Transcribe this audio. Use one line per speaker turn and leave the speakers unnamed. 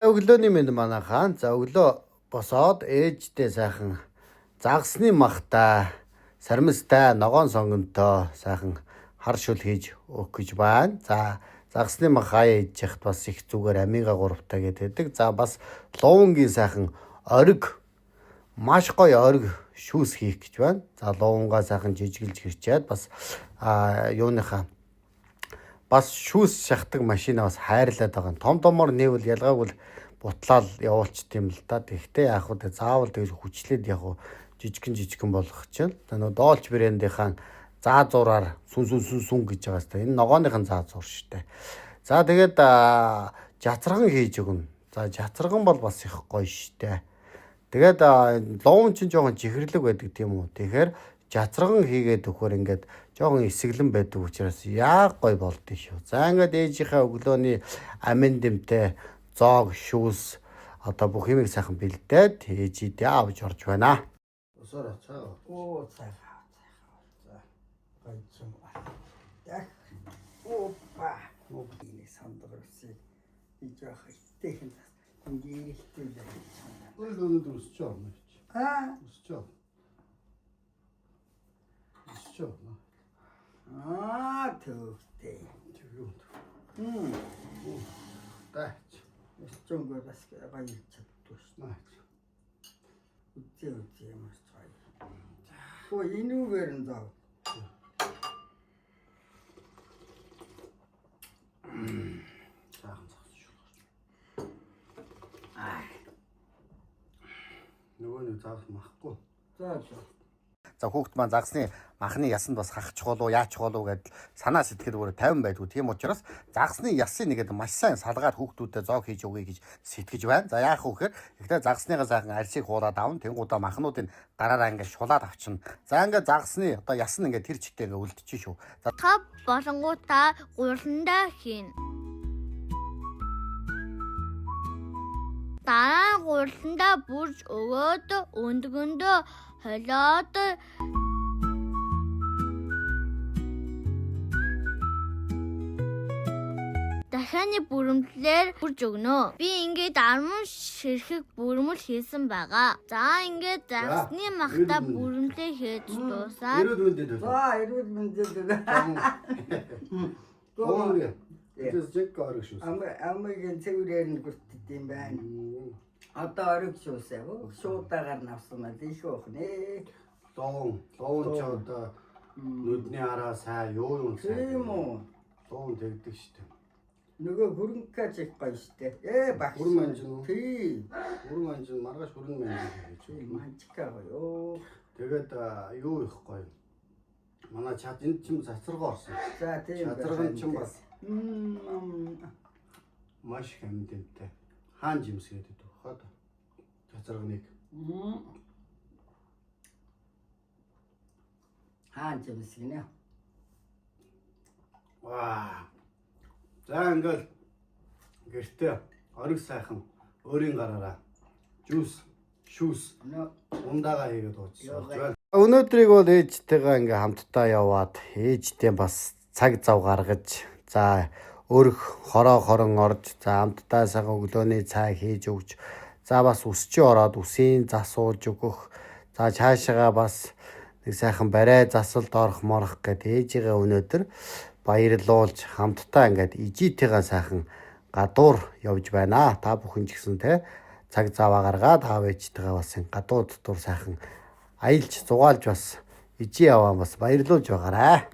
Өглөөний минь манайхан. За өглөө босоод ээжтэй сайхан загсны махтай, сармистай, ногоон сонгонтой сайхан хар шүл хийж өгөх гэж байна. За загсны мах хаяа хийж яхад бас их зүгээр амига 3-таа гэдэг. За бас луунгийн сайхан ориг, маш гоё ориг шүүс хийх гэж байна. За луунгаа сайхан жижиглж хэрчээд бас юуныхаа бас шүүс шахдаг машина бас хайрлаад байгаа. Том томор нэвэл ялгаагүй бутлаал явуулчих юм л да. Тэгтээ яг хөө заавал тэгж хүчлээд яг жижигэн болгох чинь. Нөө доолч брэндийнхэн заа зураар сүн гэж байгаа хэвээр. Энэ ногооныхын заа зур штэ. За тэгээд жацраган хийж өгнө. За жацраган бол бас их гоё штэ. Тэгээд луун чинь жоохон чихэрлэг байдаг тийм үү. Тэгэхээр жацраган хийгээд өгөхөр ингээд жоохон эсэглэн байдаг учраас яг гоё болдё шүү. За ингээд ээжийнхээ өглөөний амин дэмтэй зоог шүүс одоо бүх юмыг сайхан бэлдээд ээжидээ авч орж байна. Усаараа цаа.
Оо цаа. За. Гайцсан. Яг. Опа. Мобиль сандрагсыг хийж явах ихтэй. Ингээд ихтэй байна.
Өнөөдөр өсчөө. Өсчөө.
Төвтэй.
Тач.
Өсчөнгөө бас гоё чаддгүй шнаа. Үгүй юмс гоё. Хөө инүүгээр нь зав.
Цаахан цаас шүү. Нөгөө нэг цаас махгүй.
За.
За хүүхд маань загсны махны ясанд бас хахчих болов яачих болов гэдэл санаа сэтгэл өөрөө 50 байдгүй. Тийм учраас загсны ясыг нэгэд маш сайн салгаар хүүхдүүдэд зоог хийж өгье гэж сэтгэж байна. За яах вэ гэхээр ихтэй загсныгаа сайхан арсыг хуураад авна. Тэнгуудаа махнуудын гараараа ингээд шулаад авчна. За ингээд загсны одоо яс нь ингээд тэр чигтээ ингээд үлдчихэж шүү. За
та болонгуудаа гуриландаа хийн. Дараа гуриландаа бүрж өгөөд өндгөндөө холиод дахианы бүрэмдлээр бүрж өгнө. Би ингээд 10 ширхэг бүрэмл хийсэн байгаа. За ингээд загсны махта бүрэмлээ хийж дуусаад
Эрүүл мэндээ.
Гомри. Тэс жиг орох шүү.
Амгийн цэврээр нь бүртд юм байна. Одоо ориг шүүсээ. Шуудаагаар навсан маа тийш өөхнэ.
Луун ч одоо нүдний араа сайн юу сайн.
Тийм үү.
Луун тэгдэг штэ.
Нөгөө хөрөнгөч их гоё штэ. Багш.
Хүрэн манжин уу?
Тийм.
Хүрэн манжин маргааш хүрэн манжин гэж.
Манчка гоё.
Тэгээд юу их гоё. Манай чад энд чим цацрагоо орсон.
За тийм.
Чадраган ч бас маш хэмдэнтэй. Хаан жимс гэдэг хаад цацрагныг.
Хаан жимс гинэ.
Ваа. За ингээл гэртээ ориг сайхан өөрийн гараараа жуус, шүүс, ундаага хийгээд уучихсан. Өнөөдрийг бол ээжтэйгээ ингээм хамтдаа яваад ээжтэй бас цаг зав гаргаж за өрх хорон орж за хамтдаа сайхан өглөөний цай хийж өгч за бас үсчээ ороод үсийн засуулж өгөх за цаашаага бас нэг сайхан барай засалд орох морох гэд ээжигээ өнөөдөр баярлуулж хамтдаа ингээд ижитэйгээ сайхан гадуур явж байна. Та бүхэн ч гэсэн те цаг заваа гаргаад аав ээжтэйгээ бас гадуур дотор сайхан аялж зугаалж бас ижи яваа бас баярлуулж байгаарай.